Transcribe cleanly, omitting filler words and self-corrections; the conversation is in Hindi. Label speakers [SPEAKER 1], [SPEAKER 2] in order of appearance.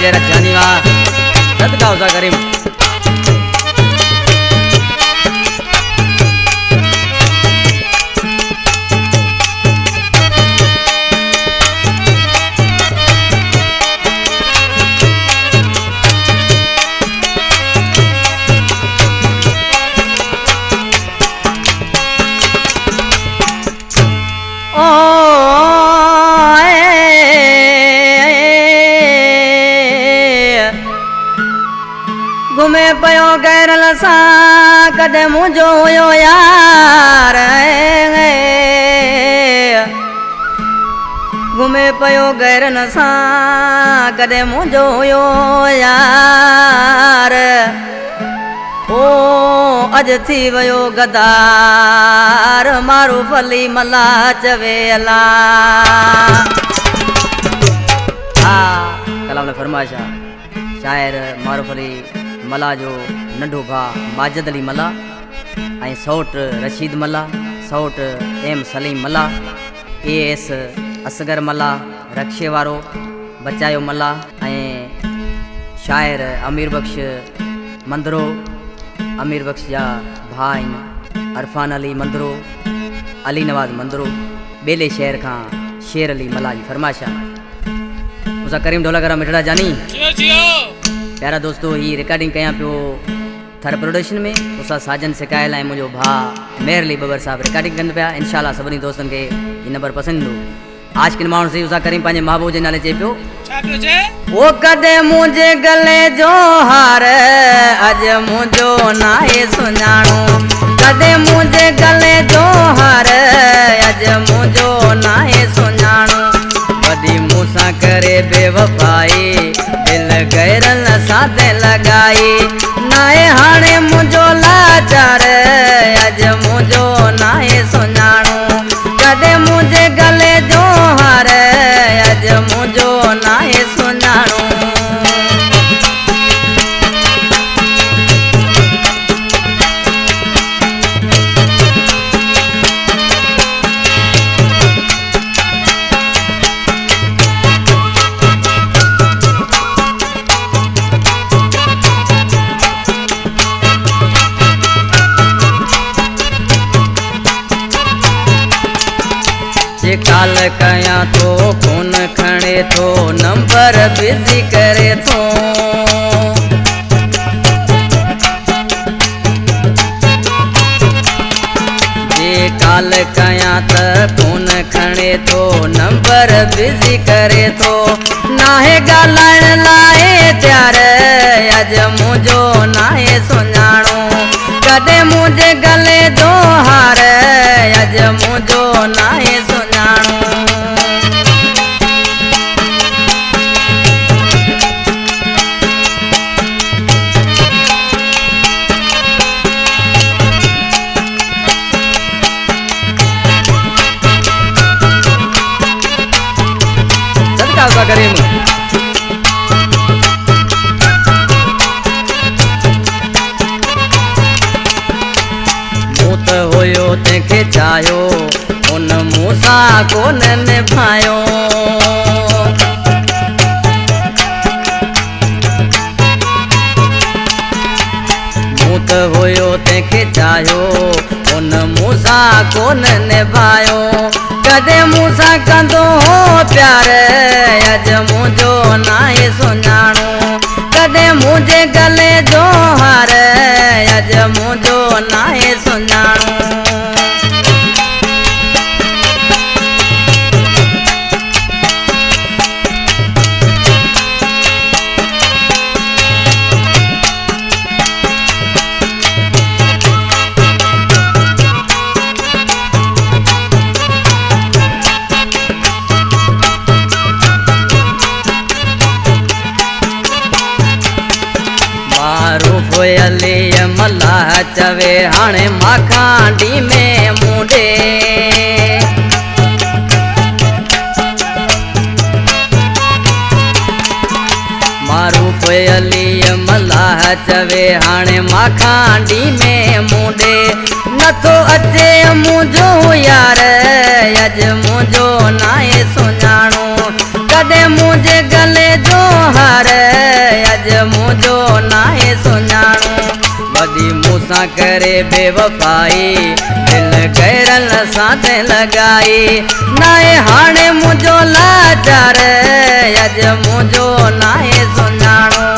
[SPEAKER 1] तेरा जानी वा सदका उसा करीम
[SPEAKER 2] घुमे पयो गैरल सा कदे मुझो हुयो यार घुमे पयो गैरल सा कदे मुझो हुयो यार ओ अज थी वयो गदार मारू फली मला चवे अला
[SPEAKER 1] कलाम ने फरमाइशा शायर मारूफ अली मला जो नंढो भा माजिद अली मला ऐं सौट रशीद मला सौट एम सलीम मला AS असगर मला रक्षे वारो बचायो मला ऐं शायर अमीर बख्श मंदरो अमीर बख्श जा भा आहिनि अरफान अली मंदरो अली नवाज़ मंदरो बेले शहर खां शेर अली मला जी फरमाइशा उसा करीम ढोलकरा मिठड़ा जानी प्यारा दोस्तों ही रिकॉर्डिंग कया पियो थर प्रोडक्शन में उसा साजन सिकायल ऐं मुझो भा मेहर अली बबर साहब रिकॉर्डिंग कन पिया इंशाल्लाह सभिनी दोस्तन के ये नंबर पसंद हो आज किन माण्हू से उसा करीम पंहिंजे महबूब जे नाले चे पियो
[SPEAKER 2] वो कदे मुझे गले जो हार अज मुझो नाहे सुञाणो कदे मुझे गले जो हार अज मुझो नाहे सुञाणो वडी मूसा करे बेवफाई दिल गैरल साथे लगाई नाहे हाणे मुझो लाचार अज मुझो नाहे सुञाणो कदे मुझे गले जो हार अज मुझो नाहे सुञाणो काल कया तो फोन खणे थो नंबर बिजी करे थो जे काल कया त फोन खणे थो नंबर बिजी करे थो नाहे ॻाल्हाइण लाइ तयार अज मुझो नाहे सुञाणो कॾहिं मुंहिंजे गले जो हार अज मुझो नाहे सुञाणो
[SPEAKER 1] सदका उसा करीम
[SPEAKER 2] मूत हुयो तंहिंखे चाहियो उन मूसा कोन निभायो मूत हुयो तंहिंखे चाहियो उन मूसा कोन निभायो कॾहिं मूसा कंदो हो प्यार अज मुझो नाहे सुञाणो कॾहिं मुंहिंजे गले जो हार अज मुझो नाहे सुञाणो अली मल्लाह चवे हाणे माखांडी में मुंडे मारूफ अली मल्लाह चवे हाणे माखांडी में मुंडे नथो अचे मुझो यार अज मुझो नाहे सुञाणो कॾहिं मुंहिंजे गले जो हार मां करे बेवफाई दिल गैरन साथ लगाई नाए हाणे मुझो लाचार अज मुझो नाए सुञाणो